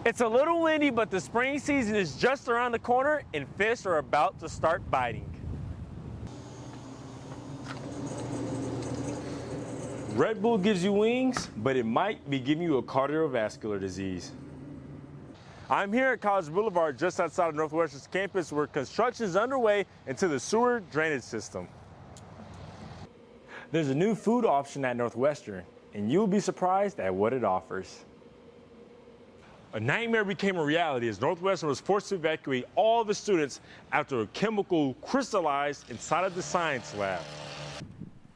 It's a little windy, but the spring season is just around the corner and fish are about to start biting. Red Bull gives you wings, but it might be giving you a cardiovascular disease. I'm here at College Boulevard just outside of Northwestern's campus where construction is underway into the sewer drainage system. There's a new food option at Northwestern, and you'll be surprised at what it offers. A nightmare became a reality as Northwestern was forced to evacuate all of the students after a chemical crystallized inside of the science lab.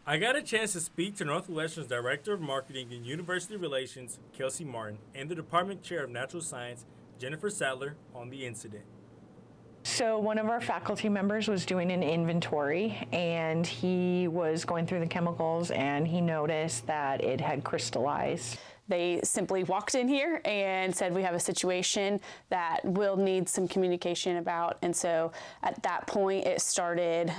I got a chance to speak to Northwestern's Director of Marketing and University Relations, Kelsey Martin, and the Department Chair of Natural Science, Jennifer Sadler, on the incident. So one of our faculty members was doing an inventory and he was going through the chemicals and he noticed that it had crystallized. They simply walked in here and said, we have a situation that we'll need some communication about. And so at that point it started,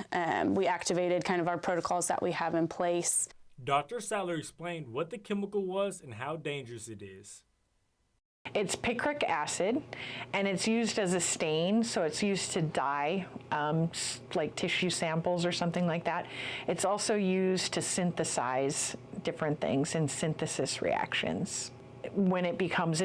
we activated kind of our protocols that we have in place. Dr. Sadler explained what the chemical was and how dangerous it is. It's picric acid, and it's used as a stain, so it's used to dye, like tissue samples or something like that. It's also used to synthesize different things in synthesis reactions. When it becomes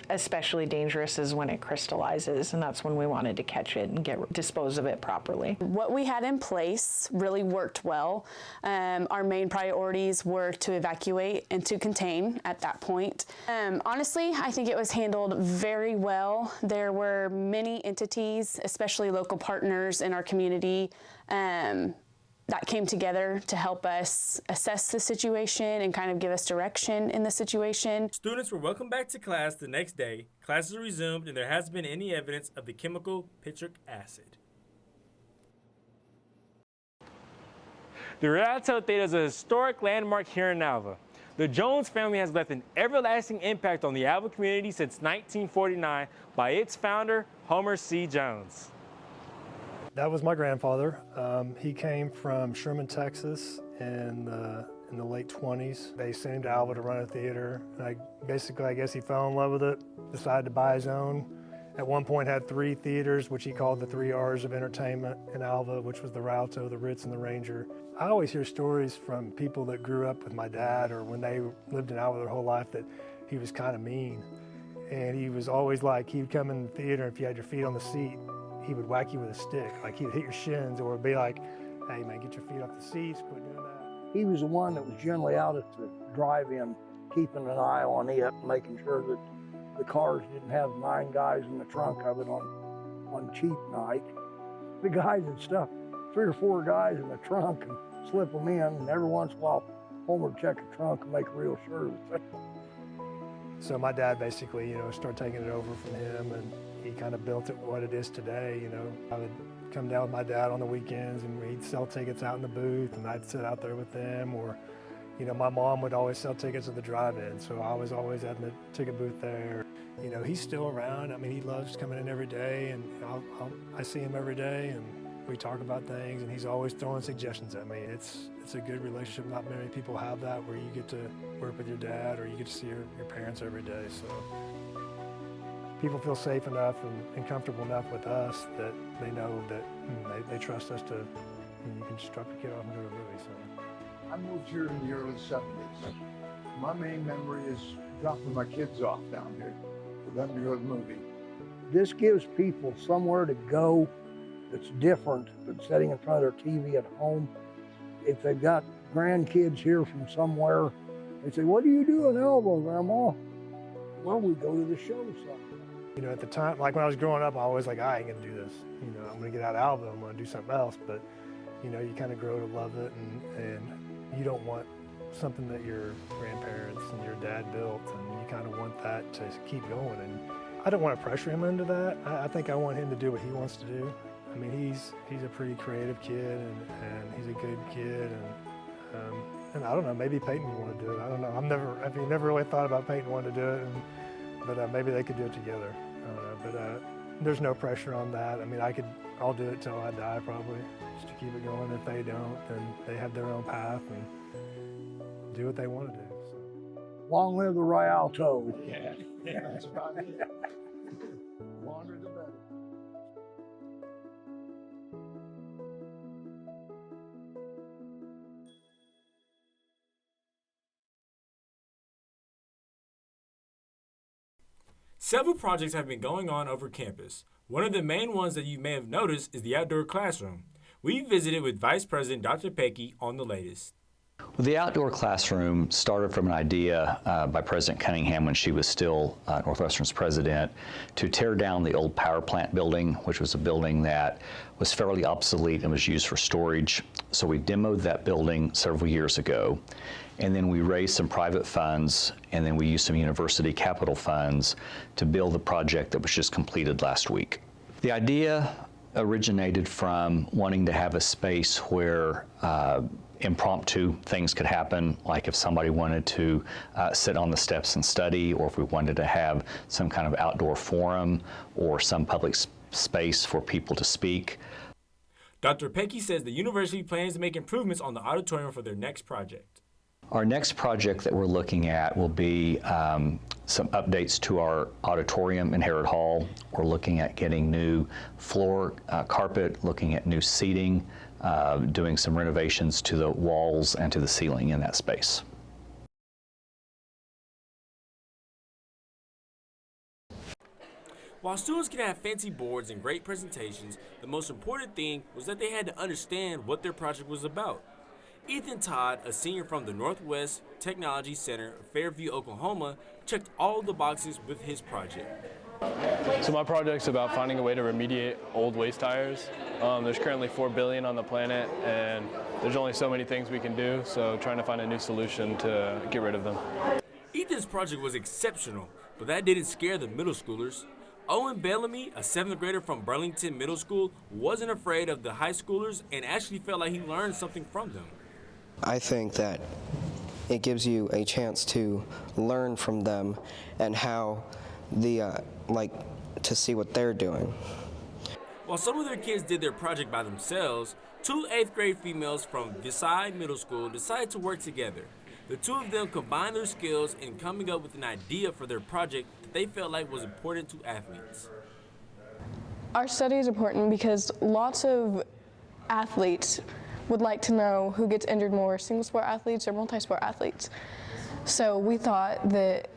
especially dangerous is when it crystallizes, and that's when we wanted to catch it and dispose of it properly. What we had in place really worked well. Our main priorities were to evacuate and to contain at that point. Honestly, I think it was handled very well. There were many entities, especially local partners in our community, that came together to help us assess the situation and kind of give us direction in the situation. Students were welcomed back to class the next day. Classes resumed and there hasn't been any evidence of the chemical picric acid. The Rialto Theater is a historic landmark here in Alva. The Jones family has left an everlasting impact on the Alva community since 1949 by its founder, Homer C. Jones. That was my grandfather. He came from Sherman, Texas in the late 20s. They sent him to Alva to run a theater. And I guess he fell in love with it, decided to buy his own. At one point had 3 theaters, which he called the 3 R's of entertainment in Alva, which was the Rialto, the Ritz, and the Ranger. I always hear stories from people that grew up with my dad or when they lived in Alva their whole life that he was kind of mean. And he was always like, he'd come in the theater, if you had your feet on the seat, he would whack you with a stick, like he'd hit your shins, or be like, hey man, get your feet off the seats, quit doing that. He was the one that was generally out at the drive-in, keeping an eye on it, making sure that the cars didn't have 9 guys in the trunk of it on cheap night. The guys would stuff 3 or 4 guys in the trunk and slip them in, and every once in a while, Homer would check the trunk and make real sure that So my dad basically, started taking it over from him, and he kind of built it what it is today. I would come down with my dad on the weekends and we'd sell tickets out in the booth and I'd sit out there with them, or my mom would always sell tickets at the drive-in, so I was always at the ticket booth there. He's still around. I mean, he loves coming in every day, and I see him every day and we talk about things, and he's always throwing suggestions at me. It's a good relationship. Not many people have that, where you get to work with your dad or you get to see your parents every day. So people feel safe enough and comfortable enough with us that they know that they trust us to, you can just drop your kid off and go to a movie. So I moved here in the early 70s. My main memory is dropping my kids off down here for them to go to the movie. this gives people somewhere to go that's different than sitting in front of their TV at home. If they've got grandkids here from somewhere, they say, "What do you do in Elbow, Grandma?" Well, we go to the show somewhere. At the time, like when I was growing up, I was like, I ain't gonna do this. I'm gonna get out of Alva, I'm gonna do something else. But, you kind of grow to love it, and you don't want something that your grandparents and your dad built, and you kind of want that to keep going. And I don't want to pressure him into that. I think I want him to do what he wants to do. I mean, he's a pretty creative kid, and he's a good kid, and I don't know, maybe Peyton would want to do it. I don't know. I've never really thought about Peyton wanting to do it, but maybe they could do it together. I don't know, but there's no pressure on that. I mean, I'll do it till I die probably, just to keep it going. If they don't, then they have their own path and do what they want to do. So. Long live the Rialto. Yeah, that's about it. Several projects have been going on over campus. One of the main ones that you may have noticed is the outdoor classroom. We visited with Vice President Dr. Pecky on the latest. Well, the outdoor classroom started from an idea by President Cunningham when she was still Northwestern's president to tear down the old power plant building, which was a building that was fairly obsolete and was used for storage. So we demoed that building several years ago, and then we raised some private funds, and then we used some university capital funds to build the project that was just completed last week. The idea originated from wanting to have a space where impromptu things could happen, like if somebody wanted to sit on the steps and study, or if we wanted to have some kind of outdoor forum or some public space for people to speak. Dr. Pecky says the university plans to make improvements on the auditorium for their next project. Our next project that we're looking at will be some updates to our auditorium in Harrod Hall. We're looking at getting new floor carpet, looking at new seating, doing some renovations to the walls and to the ceiling in that space. While students could have fancy boards and great presentations, the most important thing was that they had to understand what their project was about. Ethan Todd, a senior from the Northwest Technology Center, Fairview, Oklahoma, checked all the boxes with his project. So my project's about finding a way to remediate old waste tires. There's currently 4 billion on the planet, and there's only so many things we can do, so trying to find a new solution to get rid of them. Ethan's project was exceptional, but that didn't scare the middle schoolers. Owen Bellamy, a 7th grader from Burlington Middle School, wasn't afraid of the high schoolers and actually felt like he learned something from them. I think that it gives you a chance to learn from them and how to see what they're doing. While some of their kids did their project by themselves, 2 8th grade females from Visay Middle School decided to work together. The 2 of them combined their skills in coming up with an idea for their project that they felt like was important to athletes. Our study is important because lots of athletes would like to know who gets injured more, single sport athletes or multi-sport athletes. So we thought that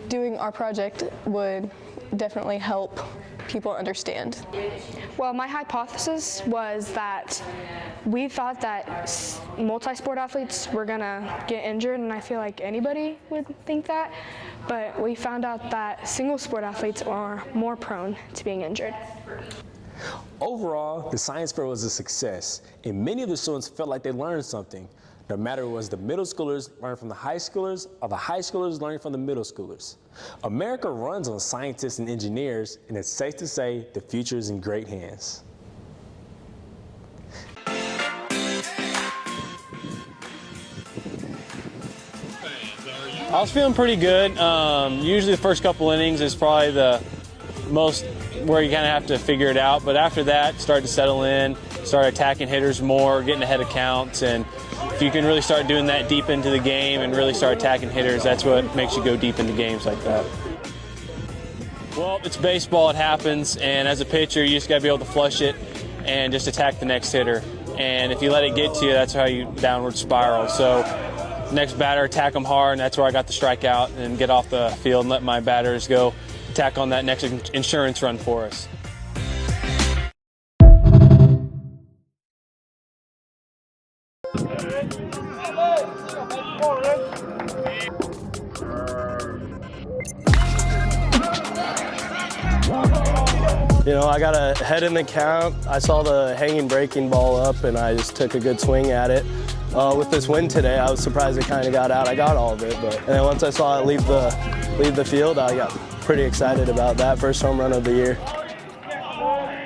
doing our project would definitely help people understand. Well, my hypothesis was that we thought that multi-sport athletes were gonna get injured, and I feel like anybody would think that, but we found out that single sport athletes are more prone to being injured. Overall, the science fair was a success, and many of the students felt like they learned something. No matter it was the middle schoolers learning from the high schoolers or the high schoolers learning from the middle schoolers. America runs on scientists and engineers, and it's safe to say the future is in great hands. I was feeling pretty good. Usually the first couple innings is probably the most where you kind of have to figure it out, but after that, start to settle in, start attacking hitters more, getting ahead of counts, and if you can really start doing that deep into the game and really start attacking hitters, that's what makes you go deep into games like that. Well, it's baseball, it happens, and as a pitcher, you just got to be able to flush it and just attack the next hitter. And if you let it get to you, that's how you downward spiral. So next batter, attack them hard, and that's where I got the strikeout and get off the field and let my batters go attack on that next insurance run for us. You know, I got ahead in the count. I saw the hanging breaking ball up, and I just took a good swing at it. With this win today, I was surprised it kind of got out. I got all of it, and then once I saw it leave the field, I got pretty excited about that first home run of the year.